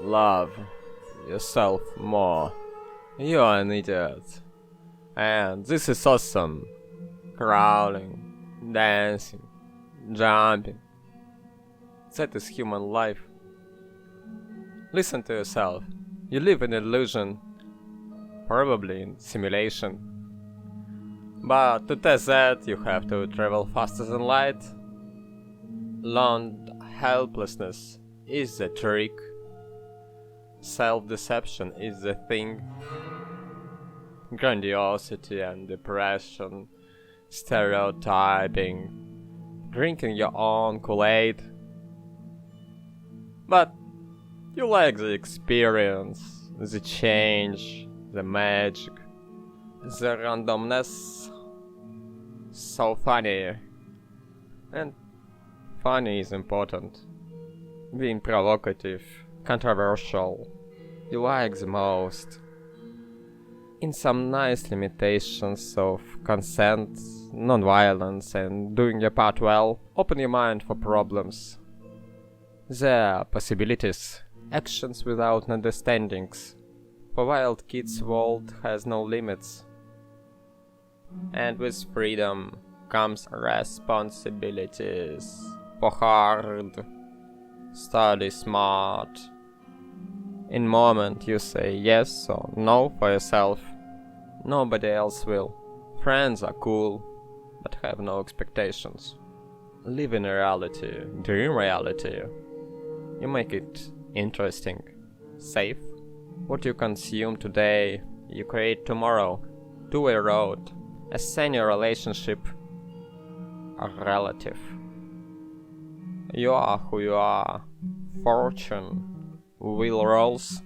love yourself more. You are an idiot. And this is awesome. Crawling, dancing, jumping. That is human life. Listen to yourself. You live in illusion, probably in simulation. But to test that, you have to travel faster than light. Learned helplessness is the trick. Self-deception is the thing. Grandiosity and depression, stereotyping, drinking your own kool-aid. But you like the experience, the change, the magic, the randomness. So funny. And funny is important. Being provocative, controversial, you like the most. In some nice limitations of consent, non-violence and doing your part well, open your mind for problems. There are possibilities, actions without understandings. For wild kids' world has no limits. And with freedom comes responsibilities. For hard, study smart. In moment you say yes or no for yourself. Nobody else will. Friends are cool, but have no expectations. Live in reality, dream reality. You make it interesting, safe. What you consume today, you create tomorrow. Two-way road. A senior relationship are relative. You are who you are. Fortune, wheel rolls.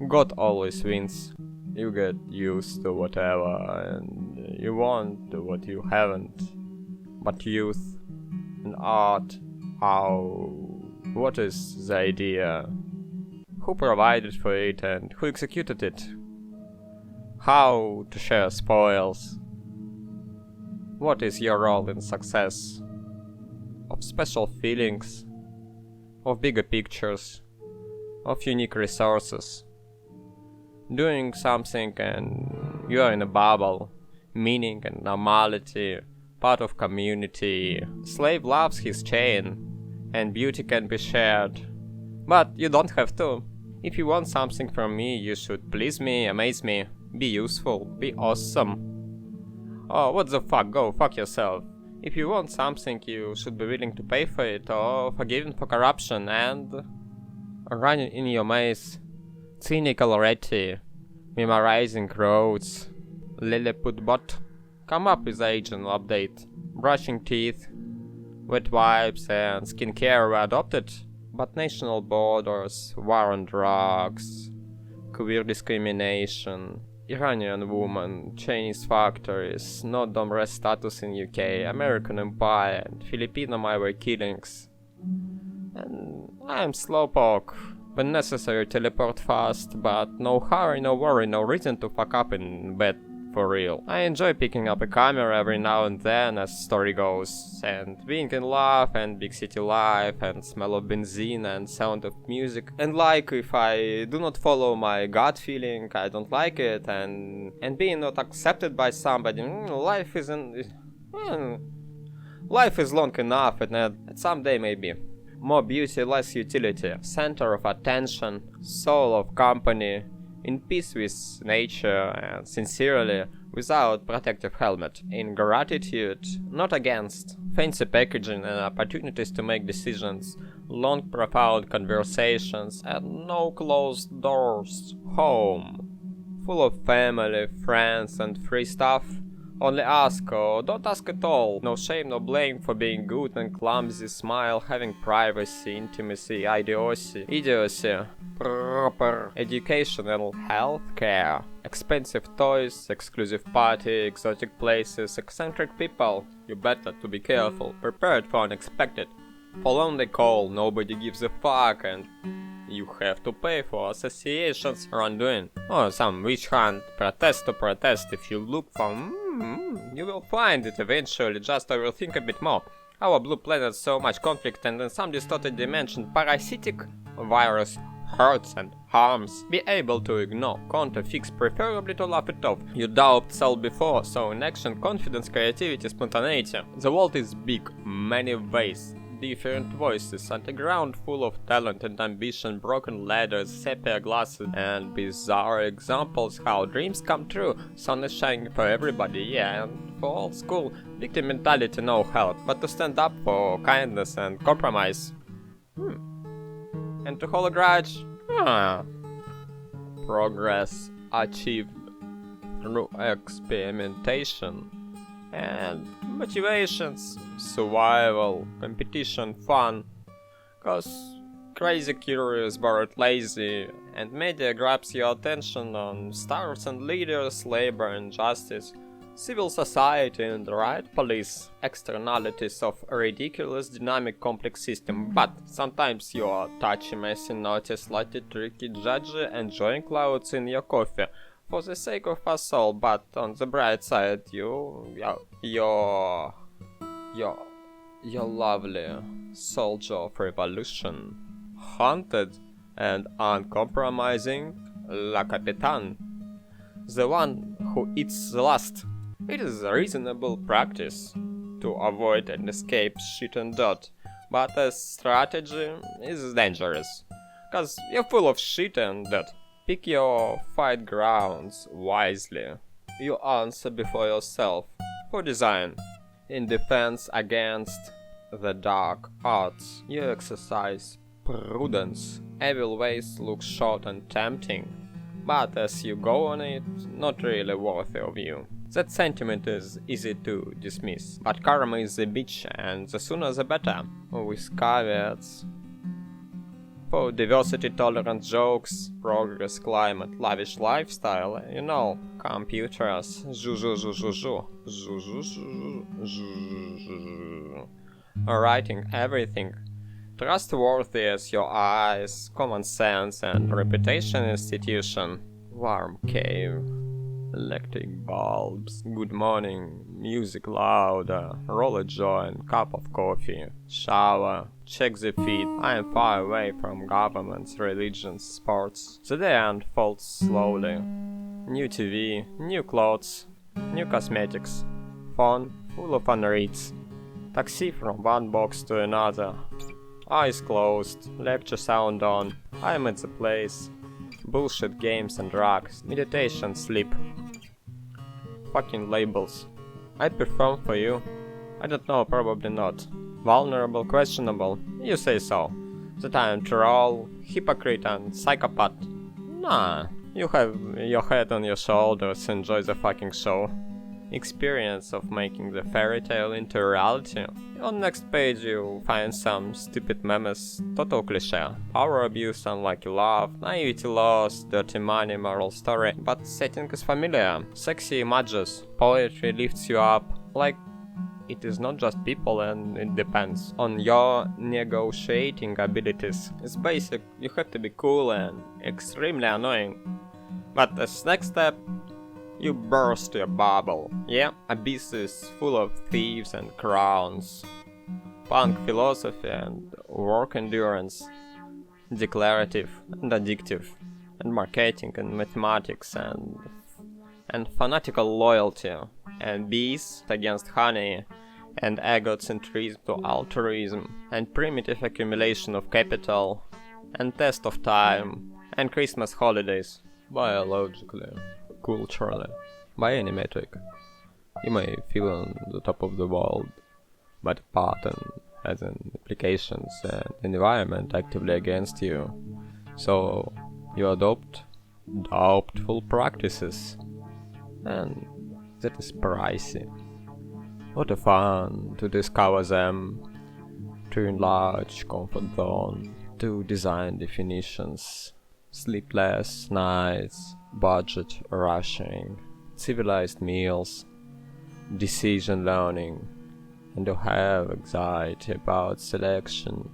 God always wins. You get used to whatever and you want what you haven't. But youth and art, what is the idea? Who provided for it and who executed it? How to share spoils? What is your role in success? Of special feelings? Of bigger pictures? Of unique resources? Doing something and you are in a bubble, meaning and normality, part of community. Slave loves his chain, and beauty can be shared. But you don't have to. If you want something from me, you should please me, amaze me, be useful, be awesome. Oh, what the fuck, go fuck yourself. If you want something, you should be willing to pay for it, or forgiven for corruption, and running in your maze. Cynical already, memorizing roads. Lilliput bot. Come up with agent update. Brushing teeth, wet wipes and skincare were adopted, but national borders, war on drugs, queer discrimination, Iranian woman, Chinese factories, no dom res status in UK, American Empire and Filipino highway killings. And I'm slowpoke. When necessary teleport fast, but no hurry, no worry, no reason to fuck up in bed for real. I enjoy picking up a camera every now and then as story goes, and being in love and big city life and smell of benzene and sound of music. And like if I do not follow my gut feeling, I don't like it, and being not accepted by somebody, life isn't... life is long enough, and someday maybe. More beauty, less utility, center of attention, soul of company, in peace with nature and sincerely, without protective helmet, in gratitude, not against, fancy packaging and opportunities to make decisions, long profound conversations and no closed doors, home, full of family, friends and free stuff. Only ask or don't ask at all. No shame, no blame for being good and clumsy, smile, having privacy, intimacy, idiocy, proper educational healthcare, expensive toys, exclusive party, exotic places, eccentric people. You better to be careful, prepared for unexpected. For lonely call, nobody gives a fuck and you have to pay for associations wrongdoing. Or some witch hunt, protest to protest. If you look for you will find it eventually, just overthink a bit more. Our blue planet so much conflict and in some distorted dimension parasitic virus hurts and harms. Be able to ignore, counter, fix, preferably to laugh it off. You doubt self before, so in action, confidence, creativity, spontaneity. The world is big, many ways, different voices, underground full of talent and ambition, broken ladders, sepia glasses, and bizarre examples how dreams come true. Sun is shining for everybody, yeah, and for old school, victim mentality no help, but to stand up for kindness and compromise. And to hold a grudge? Progress achieved through experimentation and motivations, survival, competition, fun. Cause crazy curious but lazy, and media grabs your attention on stars and leaders, labor and justice, civil society and the right police, externalities of a ridiculous dynamic complex system. But sometimes you're touchy, messy, naughty, slightly tricky, judgy, enjoying clouds in your coffee for the sake of us all. But on the bright side, you're lovely soldier of revolution, haunted and uncompromising, La Capitan, the one who eats the last. It is a reasonable practice to avoid and escape shit and dirt, but as strategy is dangerous, cause you're full of shit and dirt. Pick your fight grounds wisely. You answer before yourself for design. In defense against the dark arts, you exercise prudence. Evil ways look short and tempting, but as you go on it, not really worthy of you. That sentiment is easy to dismiss, but karma is a bitch, and the sooner the better, with caveats. For diversity, tolerant jokes, progress, climate, lavish lifestyle, you know, computers, writing everything, trustworthy as your eyes, common sense and reputation institution, warm cave, electric bulbs, good morning, music louder, roll a joint, cup of coffee, shower, check the feed. I am far away from governments, religions, sports. The day unfolds slowly. New TV, new clothes, new cosmetics, phone full of unreads, taxi from one box to another, eyes closed, lecture sound on, I am at the place, bullshit games and drugs, meditation, sleep. Fucking labels. I perform for you. I don't know, probably not. Vulnerable, questionable, you say so. That I am troll, hypocrite and psychopath. Nah, you have your head on your shoulders, enjoy the fucking show. Experience of making the fairy tale into reality. On next page you find some stupid memes, total cliché. Power abuse, unlucky love, naivety lost, dirty money, moral story. But setting is familiar. Sexy images, poetry lifts you up. Like, it is not just people and it depends on your negotiating abilities. It's basic, you have to be cool and extremely annoying. But as next step, you burst your bubble. Yeah, abyss is full of thieves and crowns. Punk philosophy and work endurance. Declarative and addictive. And marketing and mathematics and fanatical loyalty. And bees against honey. And egocentrism to altruism. And primitive accumulation of capital. And test of time. And Christmas holidays. Biologically. Culturally, by any metric, you may feel on the top of the world, but a pattern has an implications and environment actively against you, so you adopt doubtful practices, and that is pricey. What a fun to discover them, to enlarge comfort zone, to design definitions, sleepless nights, budget rationing, civilized meals, decision learning, and to have anxiety about selection.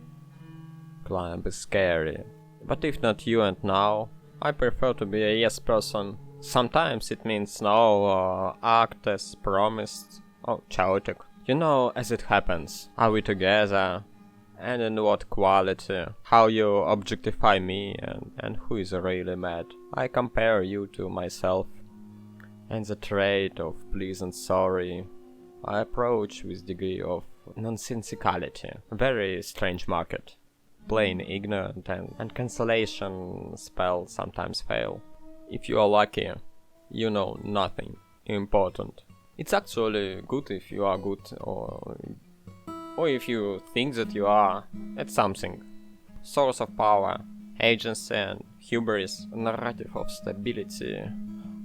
Climb is scary, but if not you and now, I prefer to be a yes person. Sometimes it means no or act as promised. Oh, chaotic. You know, as it happens, are we together? and in what quality, how you objectify me, and who is really mad. I compare you to myself, and the trait of please and sorry I approach with degree of nonsensicality. Very strange market. Plain ignorant and cancellation spells sometimes fail. If you are lucky, you know nothing important. It's actually good if you are good, or if you think that you are at something. Source of power, agency and hubris, narrative of stability,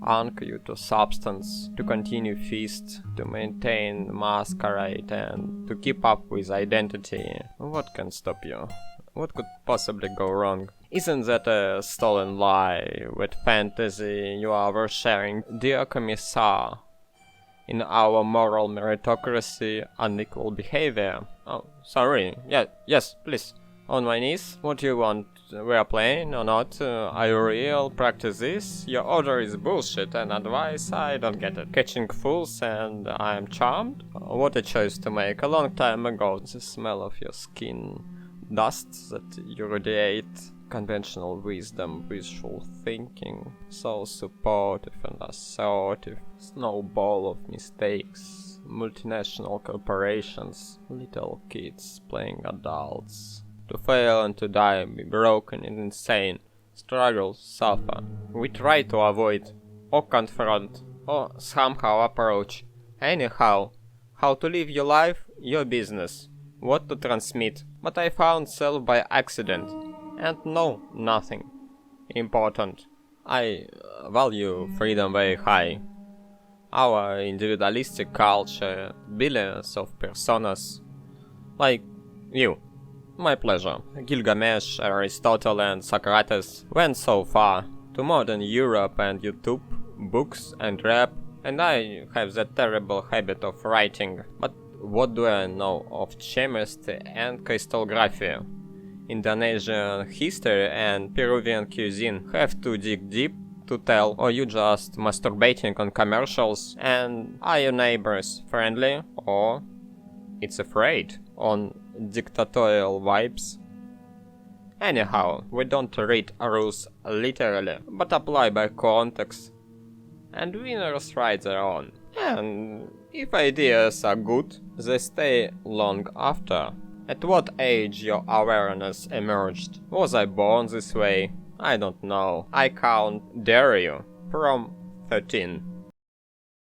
anchor you to substance, to continue feast, to maintain masquerade and to keep up with identity. What can stop you? What could possibly go wrong? Isn't that a stolen lie with fantasy you are oversharing, dear Commissar? In our moral meritocracy, unequal behavior. Oh, sorry. Yes, please. On my knees. What do you want? We are playing or not? Are you real? Practice this? Your order is bullshit and advice, I don't get it. Catching fools and I am charmed? What a choice to make. A long time ago, the smell of your skin, dust that you radiate, conventional wisdom, wishful thinking, so supportive and assertive, snowball of mistakes, multinational corporations, little kids playing adults. To fail and to die, be broken and insane, struggle, suffer. We try to avoid, or confront, or somehow approach. Anyhow, how to live your life, your business, what to transmit. But I found self by accident, and no, nothing important. I value freedom very high. Our individualistic culture, billions of personas, like you. My pleasure. Gilgamesh, Aristotle and Socrates went so far, to modern Europe and YouTube, books and rap, and I have that terrible habit of writing. But what do I know of chemistry and crystallography? Indonesian history and Peruvian cuisine have to dig deep to tell, or you just masturbating on commercials, and are your neighbors friendly, or it's afraid, on dictatorial vibes? Anyhow, we don't read rules literally, but apply by context, and winners write their own. And if ideas are good, they stay long after. At what age your awareness emerged? Was I born this way? I don't know. I count, dare you, from 13.